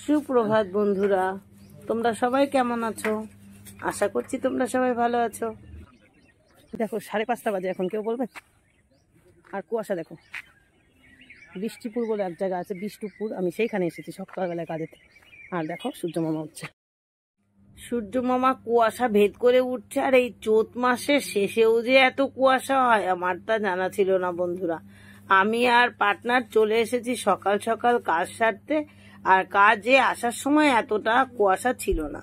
সুপ্রভাত বন্ধুরা, তোমরা সবাই কেমন আছো? আশা করছি তোমরা সবাই ভালো আছো। দেখো 5:30 বাজে, এখন কেউ বলবে? আর কুয়াশা দেখো। বৃষ্টিপুর বলে এক জায়গা আছে, বিষ্ণুপুর, আমি সেইখানে এসেছি সকালবেলায় কাজেতে। আর দেখো সূর্য মামা উঠছে। সূর্য মামা কুয়াশা ভেদ করে উঠছে। আর এই চৈত মাসের শেষেও যে এত কুয়াশা হয় আমার তা জানা ছিল না বন্ধুরা। আমি আর পার্টনার চলে এসেছি সকাল সকাল কাজ সারতে। আর কাজে আসার সময় এতটা কুয়াশা ছিল না।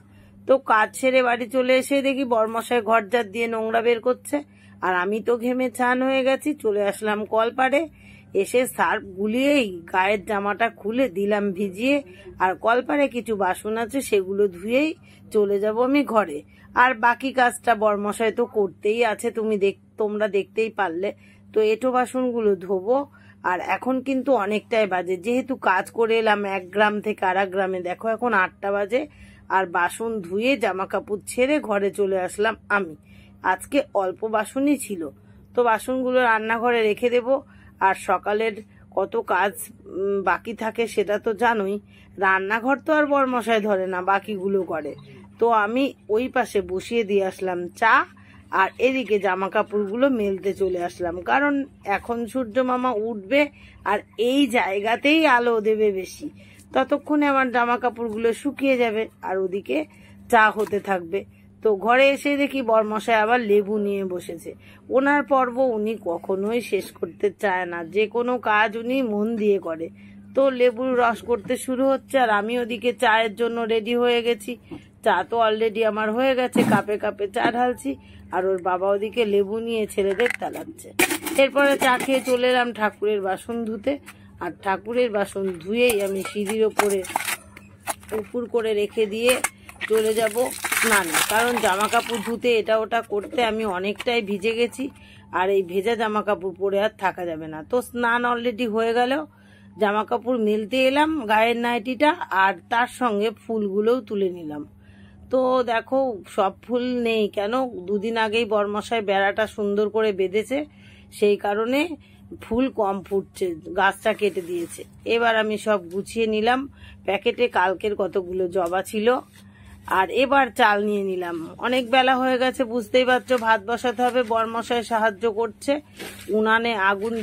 তো কাজ সেরে বাড়ি চলে এসে দেখি বরমশাই ঘর ঝাড় দিয়ে নোংরা বের করছে। আর আমি তো ঘেমে চান হয়ে গেছি, চলে আসলাম কলপাড়ে। এসে সার্ফ গুলিয়েই গায়ের জামাটা খুলে দিলাম ভিজিয়ে। আর কলপাড়ে কিছু বাসন আছে, সেগুলো ধুয়েই চলে যাব আমি ঘরে। আর বাকি কাজটা বরমশাই তো করতেই আছে, তোমরা দেখতেই পারলে। তো এঁটো বাসনগুলো ধোবো। আর এখন কিন্তু অনেকটাই বাজে, যেহেতু কাজ করে এলাম এক গ্রাম থেকে আর এক গ্রামে। দেখো এখন 8টা বাজে। আর বাসন ধুয়ে জামা কাপড় ছেড়ে ঘরে চলে আসলাম আমি। আজকে অল্প বাসনই ছিল, তো বাসনগুলো রান্নাঘরে রেখে দেবো। আর সকালের কত কাজ বাকি থাকে সেটা তো জানোই। রান্নাঘর তো আর বরমশাই ধরে না, বাকিগুলো করে। তো আমি ওই পাশে বসিয়ে দিয়ে আসলাম চা। আর এদিকে জামা কাপড়গুলো মেলতে চলে আসলাম, কারণ এখন সূর্য মামা উঠবে আর এই জায়গাতেই আলো দেবে বেশি। ততক্ষণে আমার জামা কাপড়গুলো শুকিয়ে যাবে আর ওদিকে চা হতে থাকবে। তো ঘরে এসে দেখি বরমশাই আবার লেবু নিয়ে বসেছে। ওনার পর্ব উনি কখনোই শেষ করতে চায় না, যে কোনো কাজ উনি মন দিয়ে করে। তো লেবুর রস করতে শুরু হচ্ছে, আর আমি ওদিকে চায়ের জন্য রেডি হয়ে গেছি। চা তো অলরেডি আমার হয়ে গেছে, কাপে কাপে চা ঢালছি। আর ওর বাবা ওদিকে লেবু নিয়ে ছেলেদের তালাচ্ছে। এরপরে চা খেয়ে চলে এলাম ঠাকুরের বাসন ধুতে। আর ঠাকুরের বাসন ধুয়েই আমি সিঁড়ির ওপরে উপুর করে রেখে দিয়ে চলে যাব স্নানে, কারণ জামা কাপড় ধুতে এটা ওটা করতে আমি অনেকটাই ভিজে গেছি। আর এই ভেজা জামা কাপড় পরে আর থাকা যাবে না। তো স্নান অলরেডি হয়ে গেল, জামা কাপড় মেলতে এলাম, গায়ের নাইটিটা আর তার সঙ্গে ফুলগুলোও তুলে নিলাম। তো দেখো সব ফুল নেই, কেন দুদিন আগেই বরমশাই বেড়াটা সুন্দর করে বেঁধেছে, সেই কারণে ফুল কম ফুটছে, গাছটা কেটে দিয়েছে। এবার আমি সব গুছিয়ে নিলাম প্যাকেটে, কালকের কতগুলো জবা ছিল। আর এবার চাল নিয়ে নিলাম, অনেক বেলা হয়ে গেছে বুঝতেই পারছো, ভাত বসাতে হবে। বরমশাই সাহায্য করছে, উনানে আগুন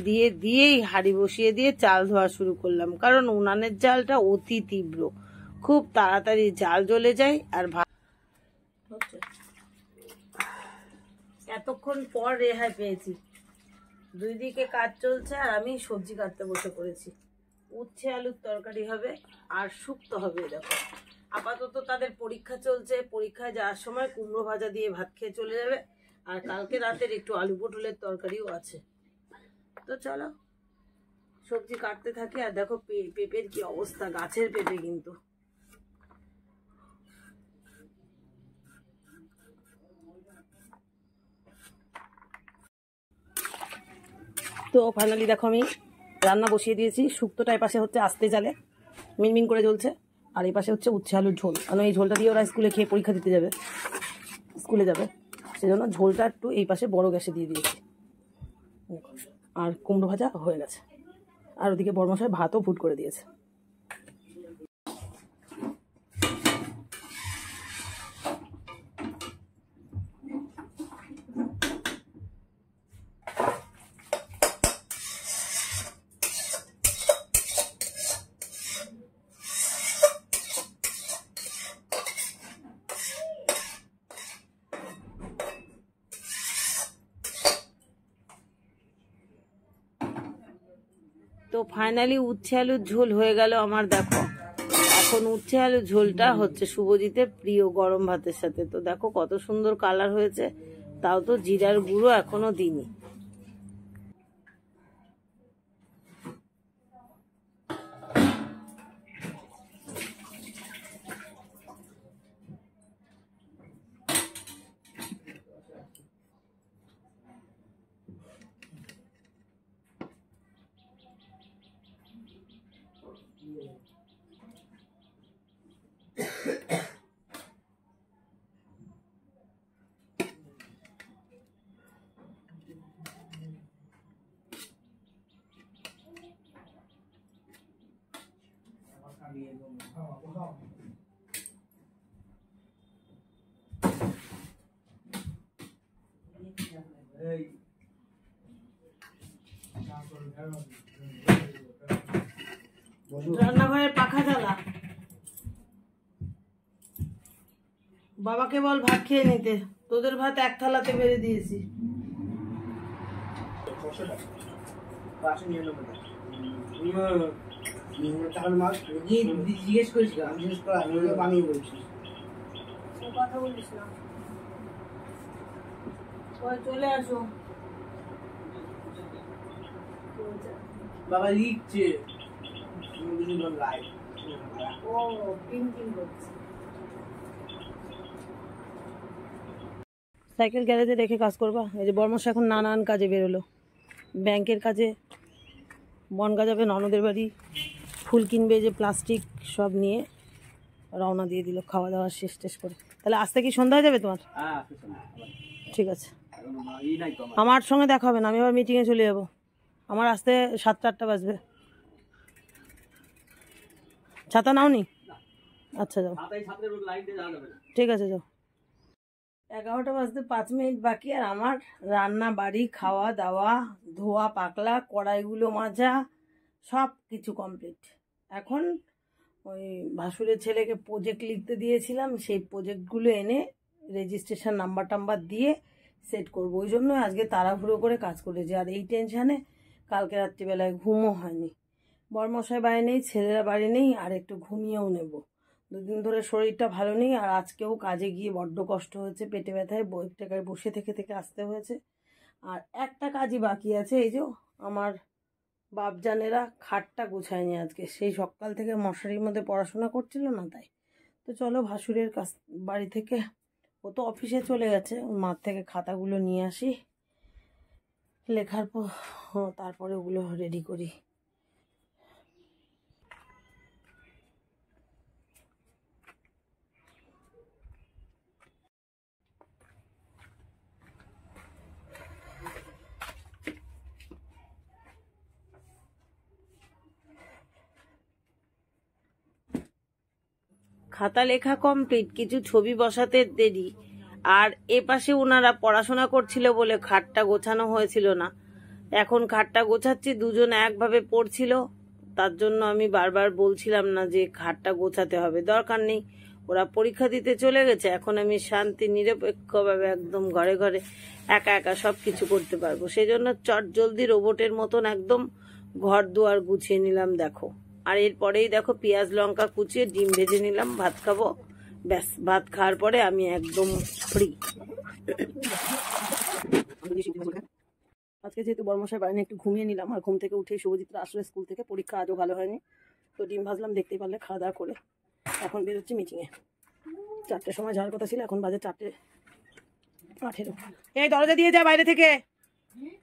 দিয়েই হাঁড়ি বসিয়ে দিয়ে চাল ধোয়া শুরু করলাম, কারণ উনানের জালটা অতি তীব্র, খুব তাড়াতাড়ি জাল জ্বলে যায়। আর এতক্ষণ পর রেহাই পেয়েছি, দুই দিকে কাজ চলছে আর আমি সবজি কাটতে বসে পড়েছি। উচ্ছে আলুর তরকারি হবে আর শুক্তো হবে। দেখো আপাতত তাদের পরীক্ষা চলছে, পরীক্ষায় যাওয়ার সময় কুমড়ো ভাজা দিয়ে ভাত খেয়ে চলে যাবে। আর কালকে রাতের একটু আলু পটলের তরকারিও আছে। তো চলো সবজি কাটতে থাকি। আর দেখো পেঁপের কি অবস্থা, গাছের পেঁপে কিন্তু। তো ফাইনালি দেখো আমি রান্না বসিয়ে দিয়েছি। শুক্তোটা এই পাশে হচ্ছে আস্তে জালে মিনমিন করে জ্বলছে, আর এই পাশে হচ্ছে উচ্ছে আলুর ঝোল, কারণ এই ঝোলটা দিয়ে ওরা স্কুলে খেয়ে পরীক্ষা দিতে যাবে, স্কুলে যাবে, সেজন্য ঝোলটা একটু এই পাশে বড় গ্যাসে দিয়ে দিয়েছি। আর কুমড়ো ভাজা হয়ে গেছে, আর ওদিকে বরমশাই ভাতও ফুট করে দিয়েছে। তো ফাইনালি উচ্ছে আলুর ঝোল হয়ে গেল আমার। দেখো এখন উচ্ছে আলুর ঝোলটা হচ্ছে শুভজিতের প্রিয় গরম ভাতের সাথে। তো দেখো কত সুন্দর কালার হয়েছে, তাও তো জিরার গুঁড়ো এখনো দিইনি। রান্নাঘরের পাখা জ্বালা। বাবাকে বল ভাত খেয়ে নিতে, তোদের ভাত এক থালাতে বেড়ে দিয়েছি। জিজ্ঞেস করিস আমি বলছি কথা বলিস না, চলে আসো। বাবা লিখছে, ও প্রিন্টিং করছে। সাইকেল গ্যারেজে রেখে কাজ করবা? এই যে বর্মশা এখন নানান কাজে বেরোলো, ব্যাংকের কাজে, বনগা যাবে ননদের বাড়ি, ফুল কিনবে, যে প্লাস্টিক সব নিয়ে রওনা দিয়ে দিল খাওয়া দাওয়া শেষ টেস করে। তাহলে আসতে কি সন্ধ্যা হয়ে যাবে তোমার? ঠিক আছে, আমার সঙ্গে দেখা হবে না, আমি আবার মিটিংয়ে চলে যাবো। আমার আসতে 7-8টা বাজবে। ছাতা নাও নি? আচ্ছা যাও, ঠিক আছে যাও। 11টা বাজতে 5 মিনিট বাকি, আর আমার রান্না বাড়ি, খাওয়া দাওয়া, ধোয়া পাকলা, কড়াইগুলো মাজা, সব কিছু কমপ্লিট। এখন ওই ভাসুরের ছেলেকে প্রজেক্ট লিখতে দিয়েছিলাম, সেই প্রজেক্টগুলো এনে রেজিস্ট্রেশন নাম্বার টাম্বার দিয়ে সেট করবো। ওই জন্য আজকে তাড়াহুড়ো করে কাজ করেছি। আর এই টেনশানে কালকে রাত্রিবেলায় ঘুমও হয়নি। বরমশাই বাড়ি নেই, ছেলেরা বাড়ি নেই, আর একটু ঘুমিয়েও নেব। 2 দিন ধরে শরীরটা ভালো নেই, আর আজকেও কাজে গিয়ে বড্ড কষ্ট হচ্ছে, পেটে ব্যথায় বইটাকায় বসে থেকে থেকে আসতে হয়েছে। আর একটা কাজই বাকি আছে, এই যে আমার বাপজানেরা খাটটা গোছায়নি আজকে, সেই সকাল থেকে মশারির মধ্যে পড়াশোনা করছিল না, তাই। তো চলো ভাসুরের কাছ বাড়ি থেকে, ও তো অফিসে চলে গেছে, ওর মার থেকে খাতাগুলো নিয়ে আসি, লেখার পর তারপরে ওগুলো রেডি করি। খাতা লেখা কমপ্লিট, কিছু ছবি বসাতে দেরি, আর এ পাশে ওনারা পড়াশোনা করছিল বলে খাটটা গোছানো হয়েছিল না। এখন খাটটা গোছাচ্ছি, দুজন একভাবে পড়ছিল, তার জন্য আমি বারবার বলছিলাম না যে খাটটা গোছাতে হবে, দরকার নেই, ওরা পরীক্ষা দিতে চলে গেছে। এখন আমি শান্তি নিরপেক্ষভাবে একদম ঘরে ঘরে একা একা সব কিছু করতে পারবো। সেই জন্য চট জলদি রোবটের মতন একদম ঘর দুয়ার গুছিয়ে নিলাম, দেখো। আর এরপরেই দেখো পেঁয়াজ লঙ্কা কুচিয়ে ডিম ভেজে নিলাম, ভাত খাবো, ব্যাস। ভাত খাওয়ার পরে আমি একদম ফ্রি। আজকে যেহেতু বর্মশাই বাড়ি একটু ঘুমিয়ে নিলাম, আর ঘুম থেকে উঠে শুভজিৎরা আসলে স্কুল থেকে, পরীক্ষা আজও ভালো হয়নি, তো ডিম ভাজলাম, দেখতেই পারলে, খাওয়া দাওয়া করে এখন বেরোচ্ছি মিটিংয়ে। 4টের সময় যাওয়ার কথা ছিল, এখন বাজে 4:18। এই দরজা দিয়ে যা, বাইরে থেকে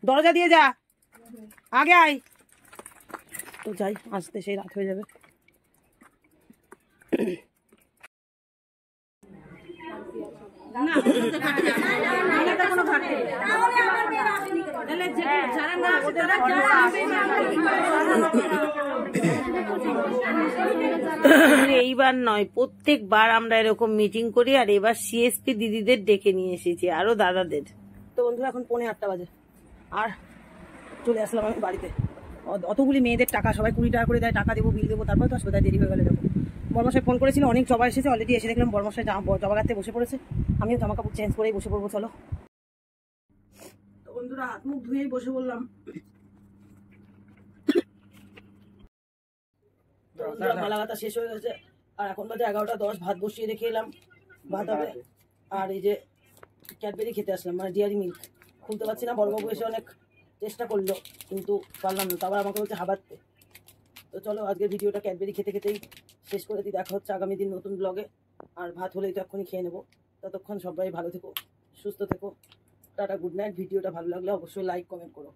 দরজা দিয়ে যা, আগে আয়। তো যাই, আসতে সেই রাত হয়ে যাবে। এইবার নয়, প্রত্যেকবার আমরা এরকম মিটিং করি, আর এবার সিএসপি দিদিদের ডেকে নিয়ে এসেছি, আরো দাদাদের। তো বন্ধুরা এখন 7:45 বাজে, আর চলে আসলাম আমি বাড়িতে। অতগুলি মেয়েদের টাকা, সবাই 20 টাকা করে দেয়, টাকা দেবো, বিল দেবো, তারপরে তো আসবে, দেরি হয়ে গেলে দেখো। বর্মশাই ফোন করেছিল, অনেক জবা এসেছে অলরেডি, এসে দেখলাম বর্মশাই জবা গাছতে বসে পড়েছে, আমিও জামা কাপড় চেঞ্জ করেই বসে পড়বো। চলো তো বন্ধুরা, হাত মুখ ধুয়েই বসে বললাম। মালা গাতা শেষ হয়ে গেছে, আর এখন বাজে 11:10। ভাত বসিয়ে রেখে এলাম, ভাত হবে। আর এই যে ক্যাডবেরি খেতে আসলাম, মানে ডেয়ারি মিল্ক, খুলতে পারছি না। বড়বাবু এসে অনেক চেষ্টা করলো, কিন্তু পারলাম না, তারপর আমাকে বলছে হাবাতে। তো চলো আজকের ভিডিওটা ক্যাডবেরি খেতে খেতেই শেষ করে দিই। দেখা হচ্ছে আগামী দিন নতুন ব্লগে, আর ভাত হলেই তো এক্ষুনি খেয়ে নেবো। ততক্ষণ সবাই ভালো থেকো, সুস্থ থেকো, টাটা, গুড নাইট। ভিডিওটা ভালো লাগলে অবশ্যই লাইক কমেন্ট করো।